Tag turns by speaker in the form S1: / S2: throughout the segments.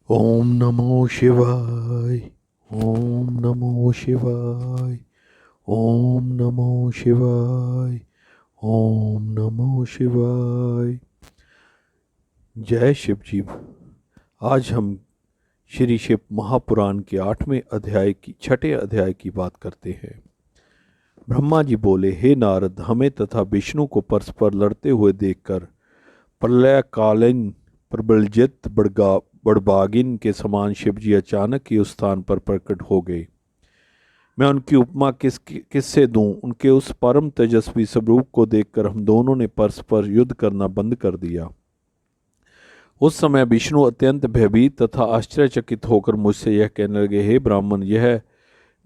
S1: ओम नमो शिवाय। ओम नमो शिवाय। ओम नमो शिवाय। ओम नमो शिवाय। जय शिव जी। आज हम श्री शिव महापुराण के 6 अध्याय की बात करते हैं। ब्रह्मा जी बोले, हे नारद, हमें तथा विष्णु को परस्पर लड़ते हुए देखकर प्रलयकालीन प्रबलजित बड़बागिन के समान शिवजी अचानक ही उस स्थान पर प्रकट हो गए। मैं उनकी उपमा किससे दूं? उनके उस परम तेजस्वी स्वरूप को देखकर हम दोनों ने परस्पर युद्ध करना बंद कर दिया। उस समय विष्णु अत्यंत भयभीत तथा आश्चर्यचकित होकर मुझसे यह कहने लगे, हे ब्राह्मण, यह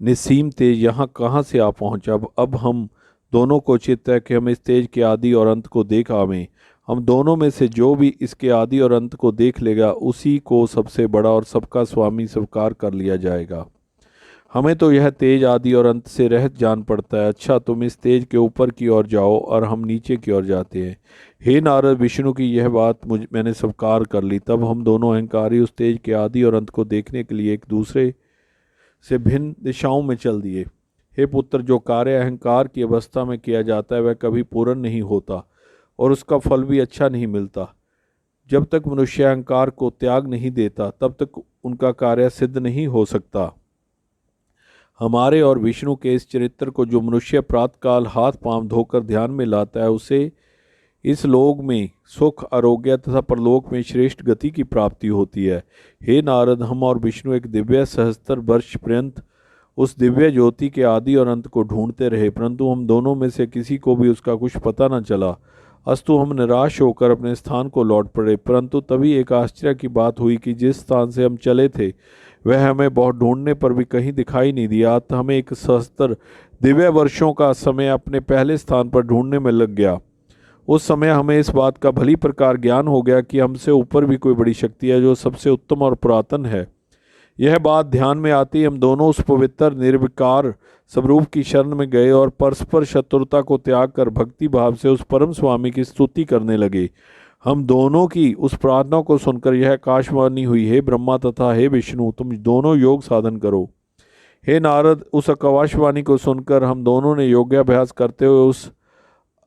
S1: निस्सीम तेज यहाँ कहाँ से आ पहुँचा? अब हम दोनों को चित्त है कि हम इस तेज के आदि और अंत को देख आवें। हम दोनों में से जो भी इसके आदि और अंत को देख लेगा, उसी को सबसे बड़ा और सबका स्वामी स्वीकार कर लिया जाएगा। हमें तो यह तेज आदि और अंत से रहित जान पड़ता है। अच्छा, तुम इस तेज के ऊपर की ओर जाओ और हम नीचे की ओर जाते हैं। हे नारद, विष्णु की यह बात मैंने स्वीकार कर ली। तब हम दोनों अहंकारी उस तेज के आदि और अंत को देखने के लिए एक दूसरे से भिन्न दिशाओं में चल दिए। हे पुत्र, जो कार्य अहंकार की अवस्था में किया जाता है वह कभी पूर्ण नहीं होता और उसका फल भी अच्छा नहीं मिलता। जब तक मनुष्य अहंकार को त्याग नहीं देता तब तक उनका कार्य सिद्ध नहीं हो सकता। हमारे और विष्णु के इस चरित्र को जो मनुष्य प्रातःकाल हाथ पांव धोकर ध्यान में लाता है, उसे इस लोक में सुख, आरोग्य तथा परलोक में श्रेष्ठ गति की प्राप्ति होती है। हे नारद, हम और विष्णु एक दिव्य सहस्त्र वर्ष पर्यंत उस दिव्य ज्योति के आदि और अंत को ढूंढते रहे, परंतु हम दोनों में से किसी को भी उसका कुछ पता न चला। अस्तु हम निराश होकर अपने स्थान को लौट पड़े, परंतु तभी एक आश्चर्य की बात हुई कि जिस स्थान से हम चले थे वह हमें बहुत ढूंढने पर भी कहीं दिखाई नहीं दिया। अतः हमें एक सहस्त्र दिव्य वर्षों का समय अपने पहले स्थान पर ढूंढने में लग गया। उस समय हमें इस बात का भली प्रकार ज्ञान हो गया कि हमसे ऊपर भी कोई बड़ी शक्ति है जो सबसे उत्तम और पुरातन है। यह बात ध्यान में आती हम दोनों उस पवित्र निर्विकार स्वरूप की शरण में गए और परस्पर शत्रुता को त्याग कर भक्ति भाव से उस परम स्वामी की स्तुति करने लगे। हम दोनों की उस प्रार्थना को सुनकर यह आकाशवाणी हुई, हे ब्रह्मा तथा हे विष्णु, तुम दोनों योग साधन करो। हे नारद, उस आकाशवाणी को सुनकर हम दोनों ने योगाभ्यास करते हुए उस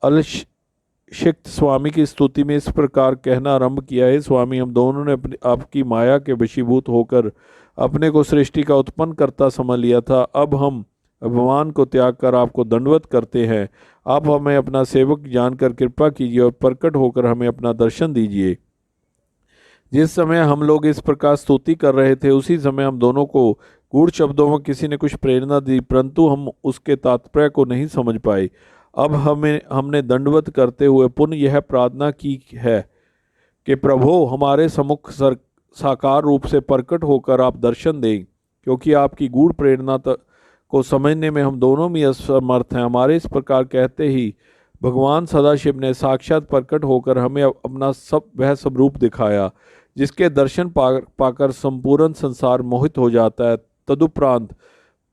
S1: अलशिक्त स्वामी की स्तुति में इस प्रकार कहना आरंभ किया, हे स्वामी, हम दोनों ने अपनी आपकी माया के वशीभूत होकर अपने को सृष्टि का उत्पन्न करता समझ लिया था। अब हम अभिमान को त्याग कर आपको दंडवत करते हैं। आप हमें अपना सेवक जानकर कृपा कीजिए और प्रकट होकर हमें अपना दर्शन दीजिए। जिस समय हम लोग इस प्रकार स्तुति कर रहे थे, उसी समय हम दोनों को गूढ़ शब्दों में किसी ने कुछ प्रेरणा दी, परंतु हम उसके तात्पर्य को नहीं समझ पाए। अब हमने दंडवत करते हुए पुनः यह प्रार्थना की है कि प्रभो, हमारे सम्मुख साकार रूप से प्रकट होकर आप दर्शन दें, क्योंकि आपकी गूढ़ प्रेरणा को समझने में हम दोनों भी असमर्थ हैं। हमारे इस प्रकार कहते ही भगवान सदाशिव ने साक्षात प्रकट होकर हमें अपना वह स्वरूप दिखाया जिसके दर्शन पाकर संपूर्ण संसार मोहित हो जाता है। तदुपरांत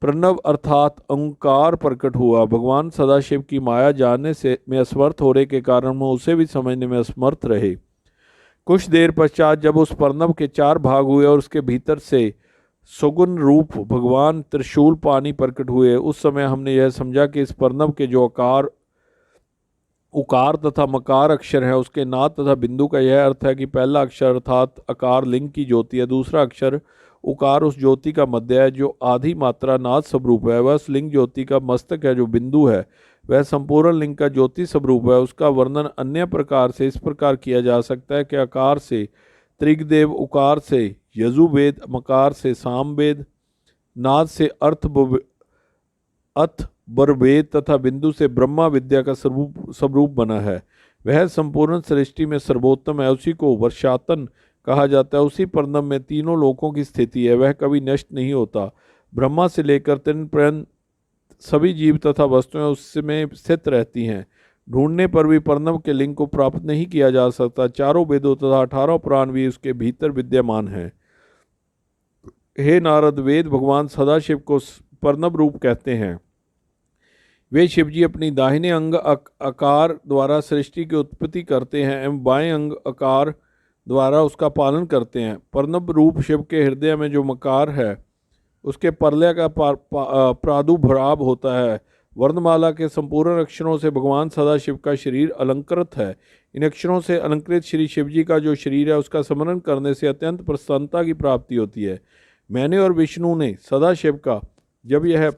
S1: प्रणव अर्थात ओंकार प्रकट हुआ। भगवान सदाशिव की माया जानने से में असमर्थ होने के कारण हम उसे भी समझने में असमर्थ रहे। कुछ देर पश्चात जब उस प्रणव के 4 भाग हुए और उसके भीतर से सुगुण रूप भगवान त्रिशूल पानी प्रकट हुए, उस समय हमने यह समझा कि इस प्रणव के जो आकार, उकार तथा मकार अक्षर है, उसके नाद तथा बिंदु का यह अर्थ है कि पहला अक्षर अर्थात अकार लिंग की ज्योति है, दूसरा अक्षर उकार उस ज्योति का मध्य है जो आधी मात्रा नाद स्वरूप है, वह उस लिंग ज्योति का मस्तक है, जो बिंदु है वह संपूर्ण लिंग का ज्योति स्वरूप है। उसका वर्णन अन्य प्रकार से इस प्रकार किया जा सकता है कि आकार से त्रिगदेव, उकार से यजुर्वेद, मकार से सामवेद, नाद से अथर्ववेद तथा बिंदु से ब्रह्मा विद्या का स्वरूप बना है। वह संपूर्ण सृष्टि में सर्वोत्तम है, उसी को वर्षातन कहा जाता है। उसी पर्णव में तीनों लोकों की स्थिति है, वह कभी नष्ट नहीं होता। ब्रह्मा से लेकर तृण पर्यंत सभी जीव तथा वस्तुएं उसमें स्थित रहती हैं। ढूंढने पर भी पर्णव के लिंग को प्राप्त नहीं किया जा सकता। चारों वेदों तथा 18 पुराण भी उसके भीतर विद्यमान हैं। हे नारद, वेद भगवान सदाशिव को पर्णव रूप कहते हैं। वे शिवजी अपनी दाहिने अंग आकार द्वारा सृष्टि की उत्पत्ति करते हैं एवं बाएं अंग आकार द्वारा उसका पालन करते हैं। पर्णव रूप शिव के हृदय में जो मकार है उसके परलय का प्रादुर्भाव होता है। वर्णमाला के संपूर्ण अक्षरों से भगवान सदाशिव का शरीर अलंकृत है। इन अक्षरों से अलंकृत श्री शिव जी का जो शरीर है उसका स्मरण करने से अत्यंत प्रसन्नता की प्राप्ति होती है। मैंने और विष्णु ने सदाशिव का जब यह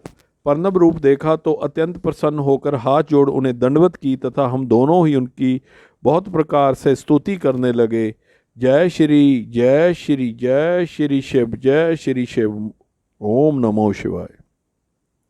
S1: पर्णव रूप देखा तो अत्यंत प्रसन्न होकर हाथ जोड़ उन्हें दंडवत की तथा हम दोनों ही उनकी बहुत प्रकार से स्तुति करने लगे। जय श्री जय श्री जय श्री शिव जय श्री शिव। ओम नमो शिवाय।